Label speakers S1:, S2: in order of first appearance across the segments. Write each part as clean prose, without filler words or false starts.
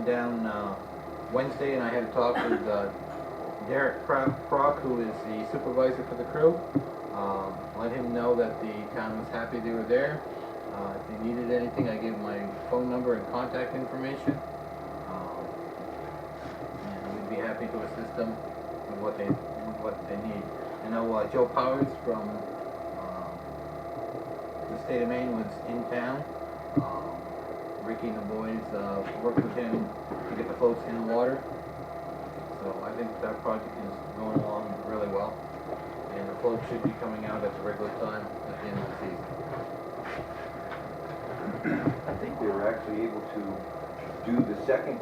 S1: down Wednesday, and I had a talk with Derek Prock, who is the supervisor for the crew. Let him know that the town was happy they were there. If they needed anything, I gave him my phone number and contact information. And we'd be happy to assist them with what they need. I know Joe Powers from the state of Maine was in town. Ricky and the boys worked with him to get the floats in the water. So I think that project is going along really well. And the float should be coming out at the regular time at the end of the season.
S2: I think they were actually able to do the second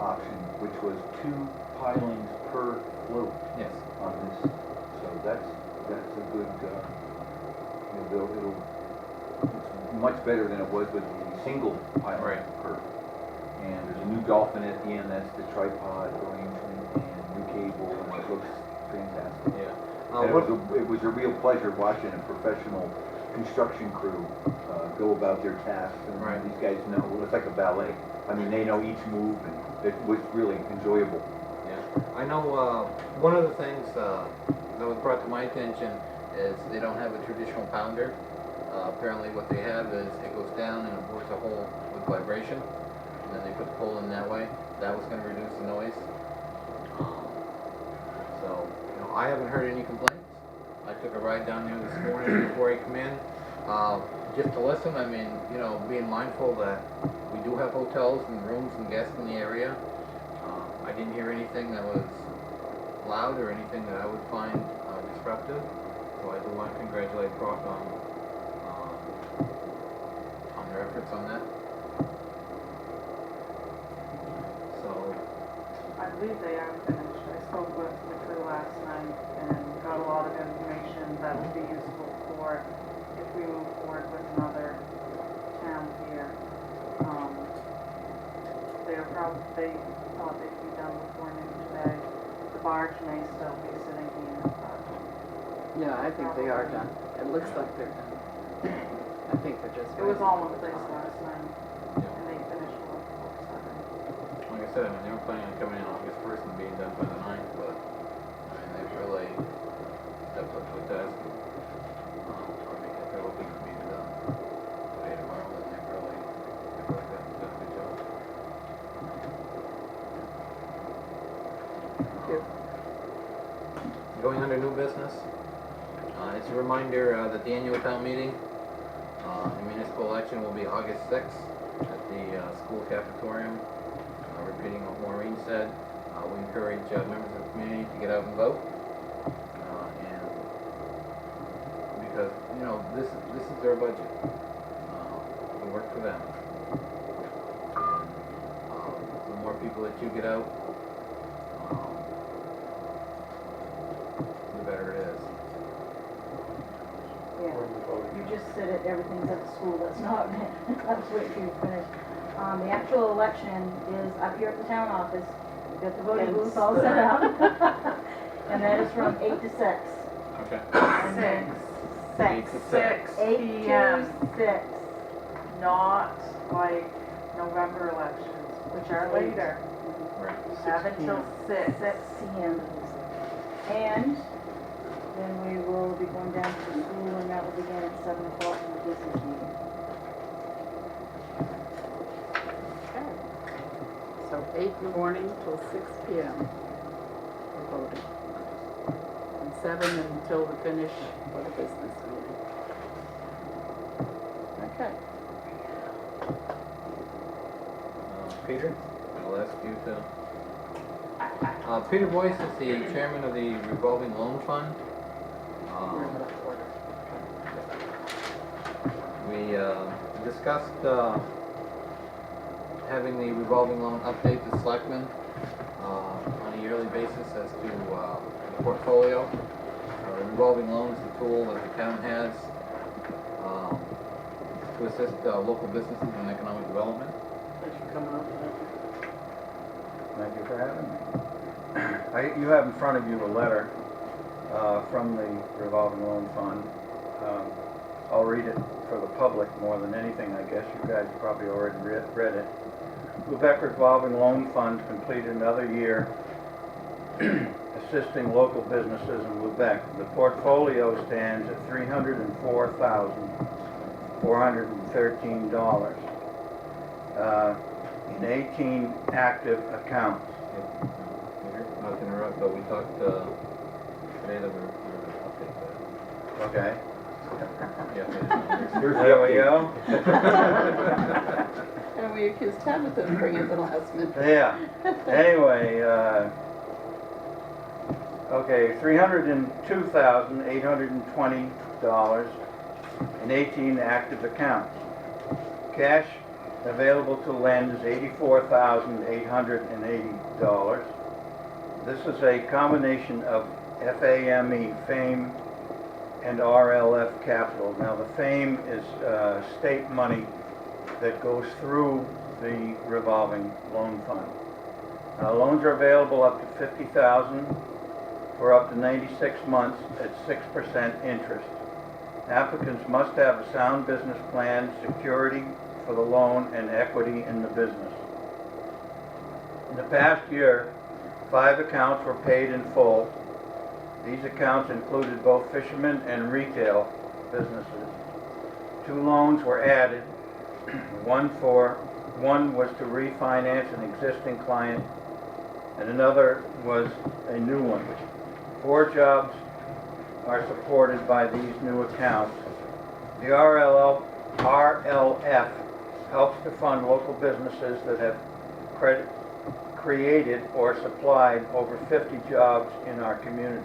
S2: option, which was 2 pilings per float.
S1: Yes.
S2: On this, so that's a good. It's much better than it was with the single piling per. And there's a new dolphin at the end. That's the tripod arrangement and new cable, and it looks fantastic.
S1: Yeah.
S2: And it was a real pleasure watching a professional construction crew go about their tasks. And these guys know, it's like a ballet. I mean, they know each move, and it was really enjoyable.
S1: Yeah. I know one of the things that was brought to my attention is they don't have a traditional pounder. Apparently what they have is it goes down and it bores a hole with vibration. And then they put the pole in that way. That was going to reduce the noise. So, I haven't heard any complaints. I took a ride down there this morning before I come in, just to listen. I mean, being mindful that we do have hotels and rooms and guests in the area. I didn't hear anything that was loud or anything that I would find disruptive. So I do want to congratulate Brock on their efforts on that. So
S3: I believe they are finished. I spoke with the crew last night and got a lot of information that would be useful for if we move forward with another town here. They thought they'd be done before noon today. The barge may still be sitting here, but
S4: Yeah, I think they are done. It looks like they're done. I think they're just.
S3: it was almost this last night,
S1: yeah.
S3: and they finished work before 7.
S1: Like I said, I mean, they were planning on coming in August 1st and being done by the 9th, but they've really stepped up to the task. I mean, if they're looking for me to done today, tomorrow, then they've really done a good job.
S4: Thank you.
S1: Going under new business, it's a reminder that the annual town meeting, the municipal election will be August 6th at the school cafetorium. Repeating what Maureen said, we encourage members of the community to get out and vote, and because this is their budget, we work for them, and the more people that you get out, the better it is.
S5: Yeah, you just said it, everything's at the school, that's not, that's what you finished. The actual election is up here at the town office. We've got the voting booths all set up. And that is from 8 to 6.
S1: Okay.
S5: And then
S3: 6
S5: 8
S3: p.m.
S5: to 6.
S3: Not like November elections, which are later.
S1: Right.
S3: Have until 6.
S5: 6 p.m. And then we will be going down to the school, and that will begin at 7 o'clock in the business meeting.
S4: So 8 in the morning till 6 p.m. for voting. And 7 until the finish for the business meeting. Okay.
S1: Peter, I'll ask you to. Peter Boyce is the chairman of the revolving loan fund.
S4: We're out of order.
S1: We discussed having the revolving loan update the selectmen on a yearly basis as to the portfolio. The revolving loan is the tool that the town has to assist local businesses in economic development.
S4: Thanks for coming up.
S6: Thank you for having me. You have in front of you a letter from the revolving loan fund. I'll read it for the public more than anything, I guess. You guys probably already read it. Lubec Revolving Loan Fund completed another year assisting local businesses in Lubec. The portfolio stands at $304,413 in 18 active accounts.
S1: Not to interrupt, but we talked today that we were going to update that.
S6: Okay,
S1: Yeah.
S2: Here's the
S6: there we
S2: update.
S6: go.
S4: And we accused Tabitha of bringing it the last minute.
S6: Yeah, anyway, okay, $302,820 in 18 active accounts. Cash available to lend is $84,880. This is a combination of FAME, FAME, and RLF Capital. Now, the FAME is state money that goes through the revolving loan fund. Loans are available up to $50,000 for up to 96 months at 6% interest. Applicants must have a sound business plan, security for the loan, and equity in the business. In the past year, 5 accounts were paid in full. These accounts included both fishermen and retail businesses. 2 loans were added. One was to refinance an existing client, and another was a new one. 4 jobs are supported by these new accounts. The RLF helps to fund local businesses that have created or supplied over 50 jobs in our community.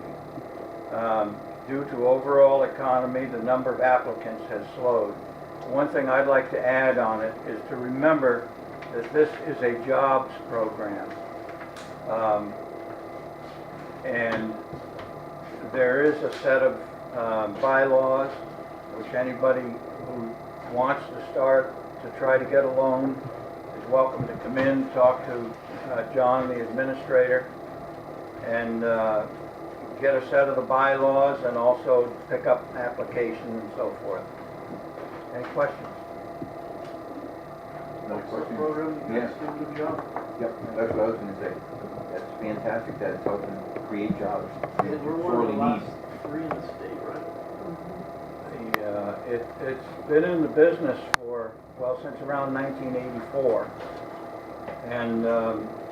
S6: Due to overall economy, the number of applicants has slowed. One thing I'd like to add on it is to remember that this is a jobs program. And there is a set of bylaws which anybody who wants to start to try to get a loan is welcome to come in, talk to John, the administrator, and get a set of the bylaws and also pick up application and so forth. Any questions?
S2: No questions?
S6: Program, you
S2: Yeah.
S6: guys do a good job.
S2: Yep, that's what I was gonna say. That's fantastic that it's helping create jobs.
S7: Yeah, we're one of the
S2: Sorely
S7: last
S2: needs.
S7: 3 in the state, right?
S6: It's been in the business for, well, since around 1984. And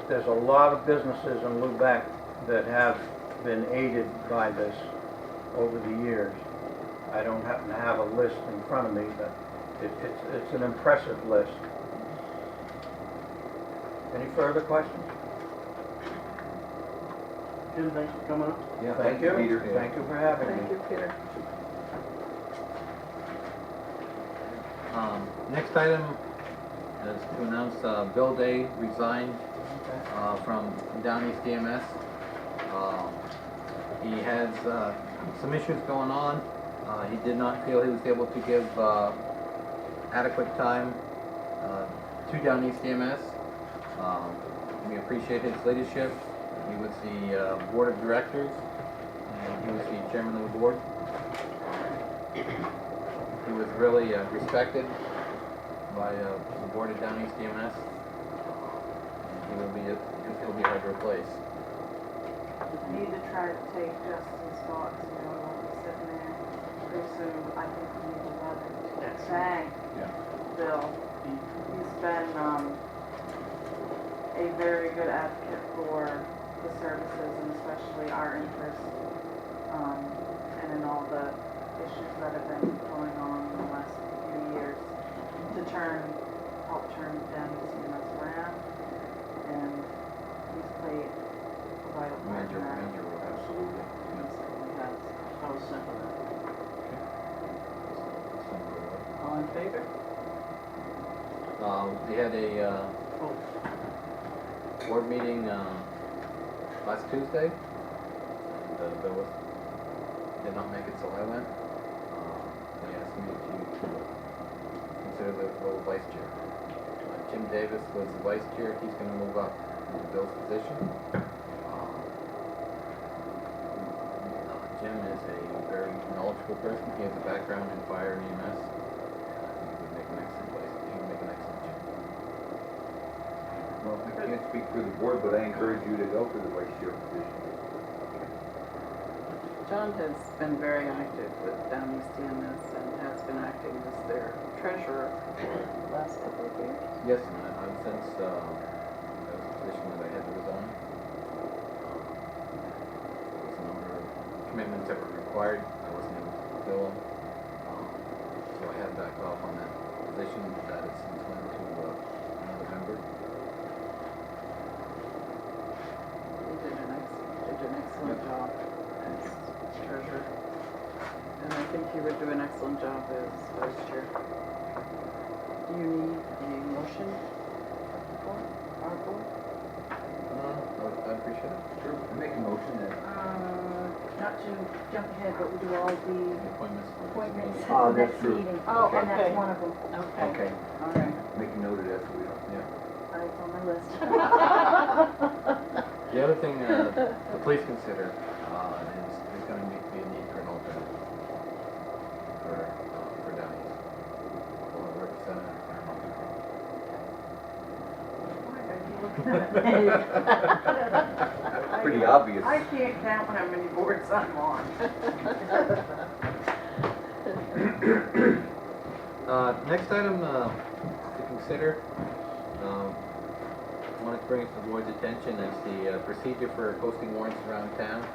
S6: there's a lot of businesses in Lubec that have been aided by this over the years. I don't happen to have a list in front of me, but it's an impressive list. Any further questions?
S7: Jim, thanks for coming up.
S2: Yeah,
S6: Thank you.
S2: Peter.
S6: Thank you for having
S4: Thank
S6: me.
S4: you, Peter.
S1: Next item is to announce Bill Day resigned from Down East DMS. He has some issues going on. He did not feel he was able to give adequate time to Down East DMS. We appreciate his leadership. He was the board of directors, and he was the chairman of the board. He was really respected by the board of Down East DMS. He'll be hard to replace.
S3: We need to try to take Justin's spot, so we don't want to be sitting there pretty soon. I think we need to let him thank
S2: Yeah.
S3: Bill. He's been a very good advocate for the services and especially our interests, and in all the issues that have been going on in the last few years to help turn Down East DMS around, and he's played a vital part in that.
S1: Absolutely.
S3: He certainly has.
S7: I was sent with that.
S4: All in favor?
S1: We had a board meeting last Tuesday, and Bill did not make it, so I went. They asked me to consider the role of vice chair. Jim Davis was the vice chair. He's going to move up into Bill's position. Jim is a very knowledgeable person. He has a background in fire and EMS,
S2: can't speak for the board, but I encourage you to go for the vice chair position.
S4: John has been very active with Down East EMS and has been acting as their treasurer for the last couple of years.
S1: Yes, and I've since, that was a position that I had to resign. There was a number of commitments that were required, I wasn't able to fulfill them. So I had backed off on that position, that has since went to another member.
S4: You did an excellent job as treasurer. And I think you would do an excellent job as vice chair. Do you need a motion for our board?
S1: I appreciate it.
S2: Sure. I make a motion that.
S5: Not to jump ahead, but we do all the
S1: The appointments.
S5: appointments at
S2: Oh,
S5: the
S2: that's
S5: next
S2: true.
S5: meeting.
S4: Oh,
S5: And that's
S4: okay.
S5: one of them.
S2: Okay.
S4: All right.
S2: Make a note of that so we don't.
S5: It's on my list.
S1: The other thing to please consider is there's going to be a need for an alternate for Down East. For a representative for an alternate.
S2: Pretty obvious.
S3: I can't count how many boards I'm on.
S1: Next item to consider, I wanted to bring it to the board's attention is the procedure for posting warrants around town.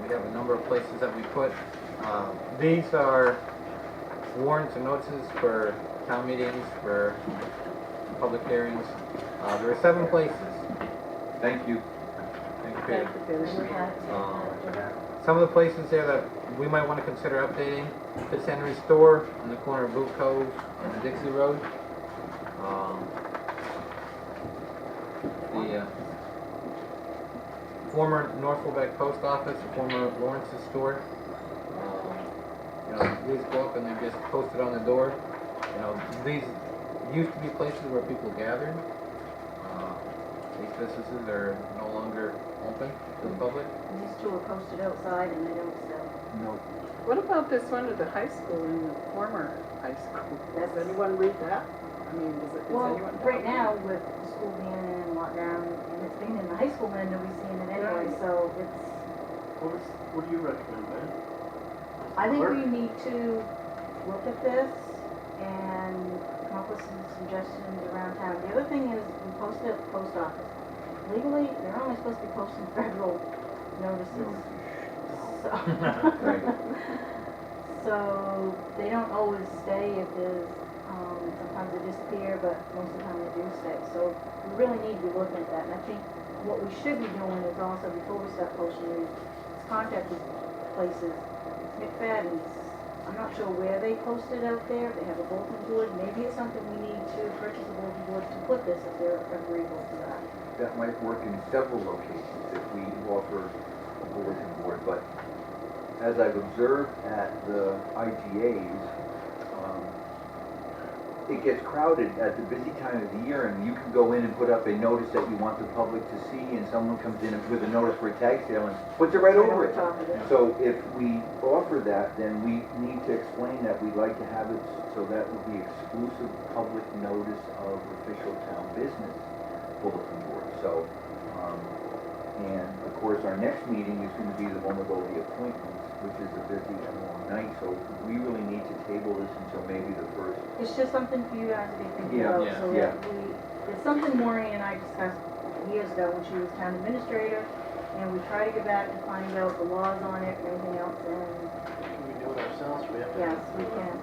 S1: We have a number of places that we put. These are warrants and notices for town meetings, for public hearings. There are 7 places.
S2: Thank you.
S1: Thank you, Peter.
S4: Thank you,
S5: And we
S4: Peter.
S5: had it.
S1: Some of the places there that we might want to consider updating, Fitzhenry Store on the corner of Boot Cove and Dixie Road. The former North Lubec Post Office, the former Lawrence's store. These go up and they're just posted on the door. These used to be places where people gathered. These businesses are no longer open to the public.
S5: These two are posted outside and they don't sell.
S2: No.
S4: What about this one at the high school, in the former high school? Does anyone read that? I mean, is
S5: Well,
S4: anyone?
S5: right now with the school being in lockdown and it's being in the high school and nobody's seeing it anyway,
S3: Right.
S5: so it's,
S7: What do you recommend, Ben?
S5: I think
S7: Clerk?
S5: we need to look at this and come up with some suggestions around town. The other thing is, we post it at the post office. Legally, they're only supposed to be posting federal notices. So,
S2: Right.
S5: so they don't always stay if there's, sometimes they disappear, but most of the time they do stay. So we really need to be looking at that. And I think what we should be doing is also, before we start posting these, is contact these places. McFadden's, I'm not sure where they post it out there, if they have a bulletin board. Maybe it's something we need to purchase a bulletin board to put this if they're agreeable to that.
S2: That might work in several locations if we offer a bulletin board, but as I've observed at the IGAs, it gets crowded at the busy time of the year, and you can go in and put up a notice that you want the public to see, and someone comes in with a notice for a tag sale and puts it right over it.
S5: Top of it.
S2: So if we offer that, then we need to explain that we'd like to have it so that would be exclusive public notice of official town business bulletin board. So, and of course, our next meeting is going to be the one with all the appointments, which is a busy and long night. So we really need to table this until maybe the first.
S5: It's just something for you guys to be thinking
S2: Yeah,
S5: about,
S1: yeah,
S5: so
S2: yeah.
S5: that it's something Maureen and I discussed years ago when she was town administrator, and we try to get back to find out the laws on it and everything else, and
S7: Can we do it ourselves? We have to.
S5: yes, we can.